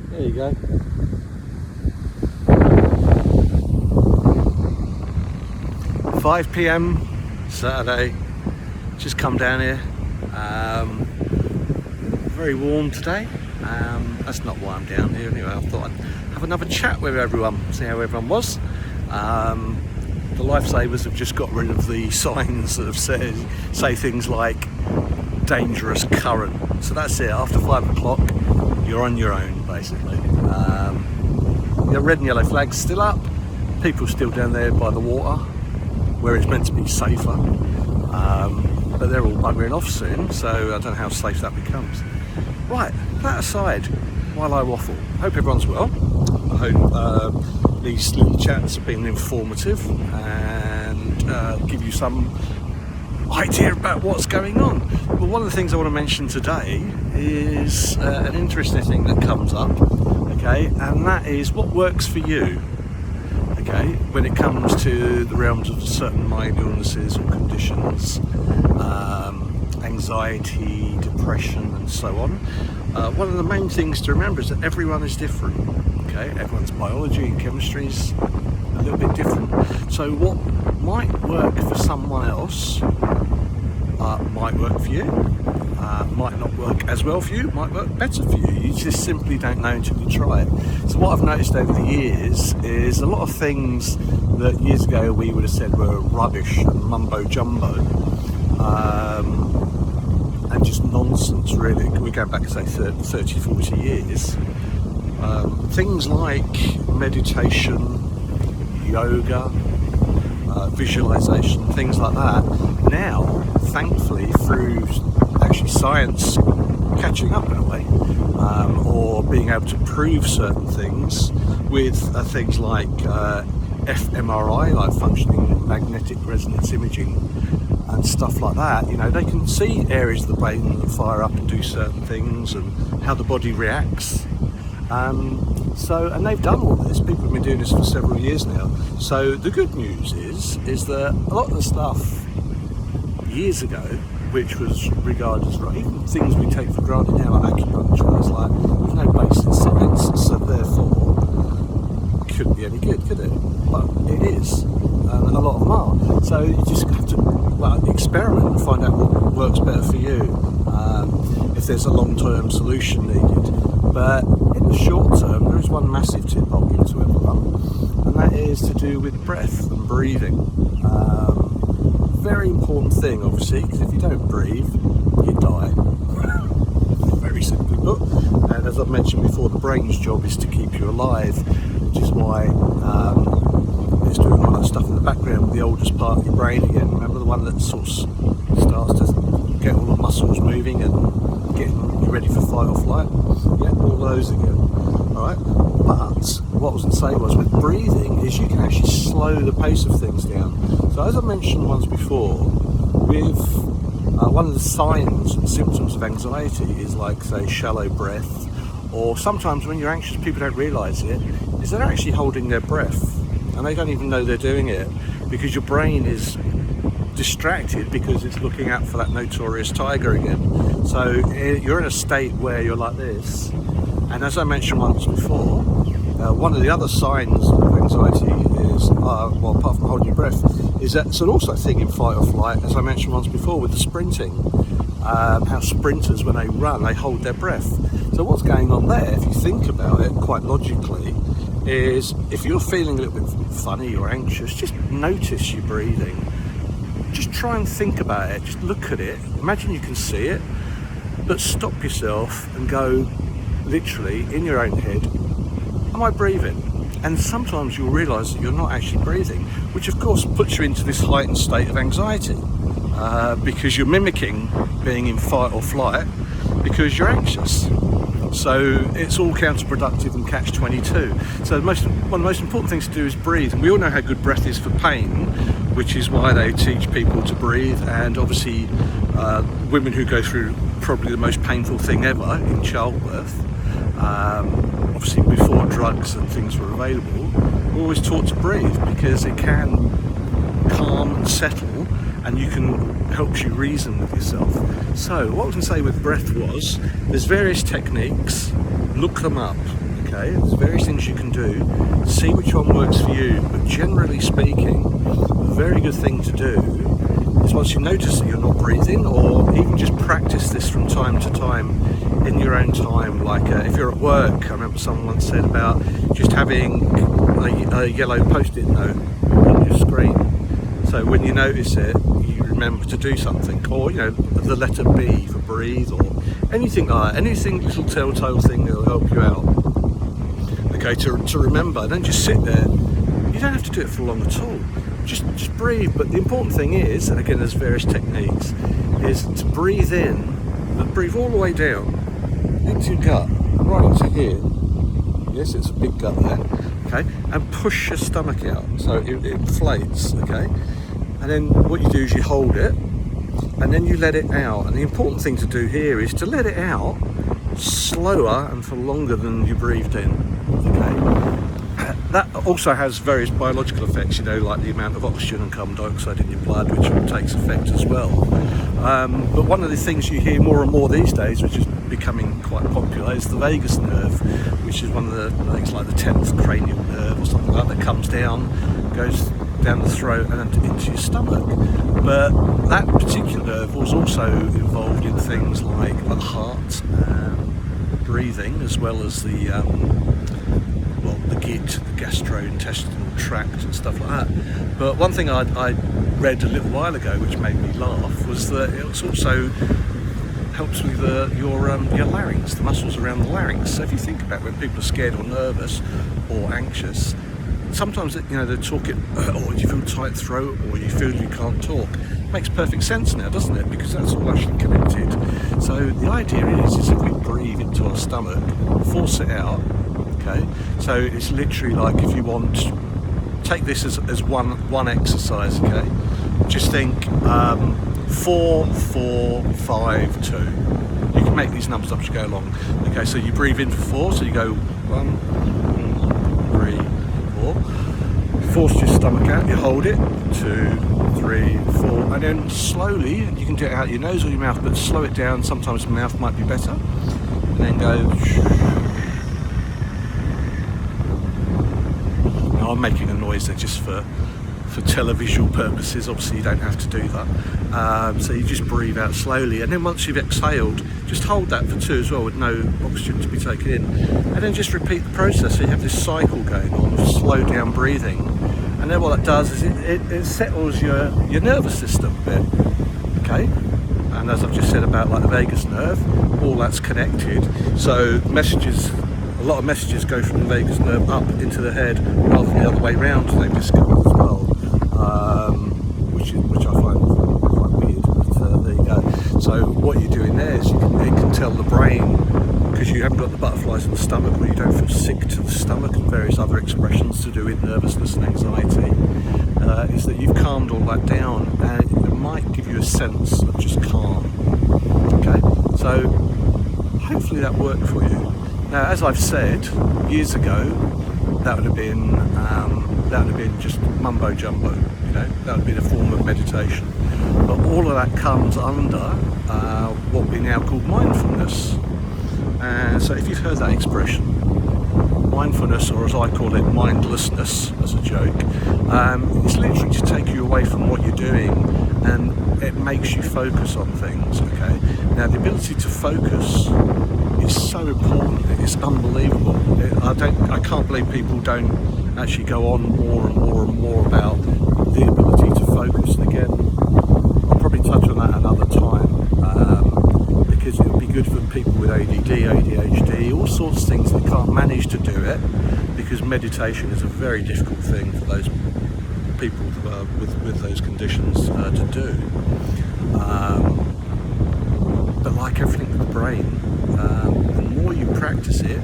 There you go. "5 p.m. Saturday, just come down here. Very warm today. That's not why I'm down here anyway. I thought I'd have another chat with everyone, see how everyone was. The lifesavers have just got rid of the signs that have say things like dangerous current. So that's it. After 5 o'clock, you're on your own, basically. Your red and yellow flag's still up. People still down there by the water, where it's meant to be safer. But they're all buggering off soon, so I don't know how safe that becomes. Right, that aside, while I waffle, hope everyone's well. I hope these little chats have been informative and give you some idea about what's going on. Well, one of the things I want to mention today is an interesting thing that comes up, okay, and that is what works for you, okay, when it comes to the realms of certain mind illnesses or conditions, anxiety, depression and so on. One of the main things to remember is that everyone is different, okay, everyone's biology and chemistry is a little bit different. So what might work for someone else might work for you, might not work as well for you, might work better for you. You just simply don't know until you try it. So what I've noticed over the years is a lot of things that years ago we would have said were rubbish and mumbo jumbo, and just nonsense really. We're going back, say, 30, 40 years. Things like meditation, yoga, visualization, things like that, now, thankfully, through actually science catching up in a way, or being able to prove certain things with things like fMRI, like functioning magnetic resonance imaging and stuff like that, you know, they can see areas of the brain that fire up and do certain things and how the body reacts. And they've done all this. People have been doing this for several years now. So the good news is that a lot of the stuff years ago, which was regarded as right, even things we take for granted now, like acupuncture, it's like there's no base in science, so therefore it couldn't be any good, could it? But it is, and a lot of them are. So you just have to experiment and find out what works better for you. If there's a long-term solution needed. But in the short term, there is one massive tip I'll give to everyone, and that is to do with breath and breathing. Very important thing, obviously, because if you don't breathe, you die. Very simply put. And as I've mentioned before, the brain's job is to keep you alive, which is why it's doing all that stuff in the background with the oldest part of your brain again. Remember the one that sort of starts to get all the muscles moving and getting you ready for fight or flight? Yeah, all those again. Alright? But what I was going to say was, with breathing, is you can actually slow the pace of things down. So as I mentioned once before, with one of the signs and symptoms of anxiety is like, say, shallow breath, or sometimes when you're anxious, people don't realise it, is they're actually holding their breath and they don't even know they're doing it, because your brain is distracted because it's looking out for that notorious tiger again. So you're in a state where you're like this, and as I mentioned once before, one of the other signs of anxiety is, well, apart from holding your breath, is that it's also a thing in fight or flight, as I mentioned once before with the sprinting, how sprinters, when they run, they hold their breath. So what's going on there, if you think about it quite logically, is if you're feeling a little bit funny or anxious, just notice your breathing. Just try and think about it, just look at it, imagine you can see it, but stop yourself and go, literally, in your own head, am I breathing? And sometimes you'll realise that you're not actually breathing, which of course puts you into this heightened state of anxiety, because you're mimicking being in fight or flight because you're anxious. So it's all counterproductive and catch-22. So one of the most important things to do is breathe, and we all know how good breath is for pain, which is why they teach people to breathe. And obviously women who go through probably the most painful thing ever in childbirth, obviously before drugs and things were available, were always taught to breathe, because it can calm and settle, and you can helps you reason with yourself. So what I was going to say with breath was, there's various techniques, look them up, okay? There's various things you can do. See which one works for you. But generally speaking, a very good thing to do is once you notice that you're not breathing, or even just practice this from time to time in your own time. Like if you're at work, I remember someone once said about just having a yellow post-it note on your screen. So when you notice it, you remember to do something, or the letter B for breathe, or anything like that, anything, little telltale thing that will help you out. Okay, to remember. Don't just sit there. You don't have to do it for long at all. Just breathe. But the important thing is, and again, there's various techniques, is to breathe in, but breathe all the way down into your gut, right into here. Yes, it's a big gut there. Okay, and push your stomach out so it inflates. Okay, and then what you do is you hold it, and then you let it out. And the important thing to do here is to let it out slower and for longer than you breathed in. Okay. That also has various biological effects, like the amount of oxygen and carbon dioxide in your blood, which takes effect as well. But one of the things you hear more and more these days, which is becoming quite popular, is the vagus nerve, which is one of the things like the 10th cranial nerve or something like that comes down, goes down the throat and into your stomach. But that particular nerve was also involved in things like the heart, breathing, as well as the GIT, the gastrointestinal tract and stuff like that. But one thing I read a little while ago, which made me laugh, was that it also helps with your larynx, the muscles around the larynx. So if you think about when people are scared or nervous or anxious, sometimes they talk it, or you feel tight throat, or you feel you can't talk. It makes perfect sense now, doesn't it? Because that's all actually connected. So the idea is if we breathe into our stomach, force it out. Okay, so it's literally like, if you want, take this as one exercise. Okay, just think 4, 4, 5, 2. You can make these numbers up as you go along. Okay, so you breathe in for 4, so you go 1, 2, 3, 4. Force your stomach out, you hold it, 2, 3, 4, and then slowly, you can do it out your nose or your mouth, but slow it down. Sometimes the mouth might be better. And then go. Now I'm making a noise there just for televisual purposes. Obviously you don't have to do that. So you just breathe out slowly, and then once you've exhaled, just hold that for 2 as well, with no oxygen to be taken in, and then just repeat the process. So you have this cycle going on of slow down breathing, and then what that does is it settles your nervous system a bit. Okay, and as I've just said about like the vagus nerve, all that's connected. So a lot of messages go from the vagus nerve up into the head rather than the other way round, they've discovered as well, which I find quite weird, but there you go. So what you're doing there is it can tell the brain, because you haven't got the butterflies in the stomach, or you don't feel sick to the stomach, and various other expressions to do with nervousness and anxiety, is that you've calmed all that down, and it might give you a sense of just calm. Okay, so hopefully that worked for you. Now, as I've said years ago, that would have been just mumbo jumbo. That would be a form of meditation. But all of that comes under what we now call mindfulness. So if you've heard that expression, mindfulness, or as I call it, mindlessness, as a joke, it's literally to take you away from what you're doing, and it makes you focus on things. Okay. Now, the ability to focus is so important. It's unbelievable. I can't believe people don't actually go on more and more and more about the ability to focus. And again, I'll probably touch on that another time, because it would be good for people with ADD, ADHD, all sorts of things that can't manage to do it, because meditation is a very difficult thing for those people with those conditions to do. But like everything with the brain, the more you practice it,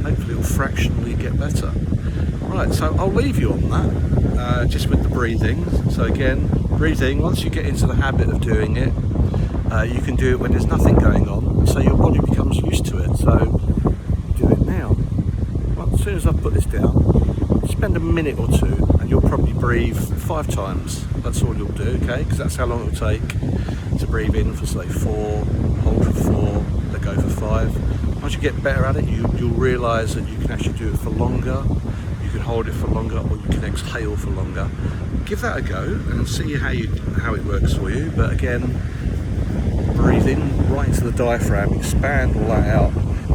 hopefully it will fractionally get better. Right, so I'll leave you on that, just with the breathing. So again, breathing, once you get into the habit of doing it, you can do it when there's nothing going on, so your body becomes used to it. So do it now. Well, as soon as I put this down, spend a minute or 2, and you'll probably breathe 5 times. That's all you'll do, okay? Because that's how long it'll take to breathe in for, say, 4, hold for 4, let go for 5. Once you get better at it, you'll realise that you can actually do it for longer, you can hold it for longer, or you can exhale for longer. Give that a go and see how it works for you. But again, breathe in right into the diaphragm, expand all that out,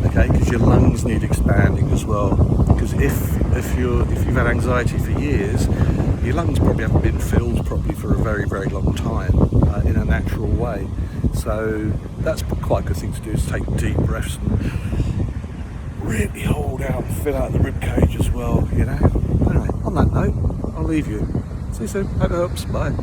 okay, because your lungs need expanding as well. Because if you've had anxiety for years, your lungs probably haven't been filled properly for a very, very long time in a natural way. So that's quite a good thing to do, is take deep breaths and really hold out and fill out the rib cage as well, you know. Anyway, on that note, I'll leave you. See you soon. Hope it helps. Bye.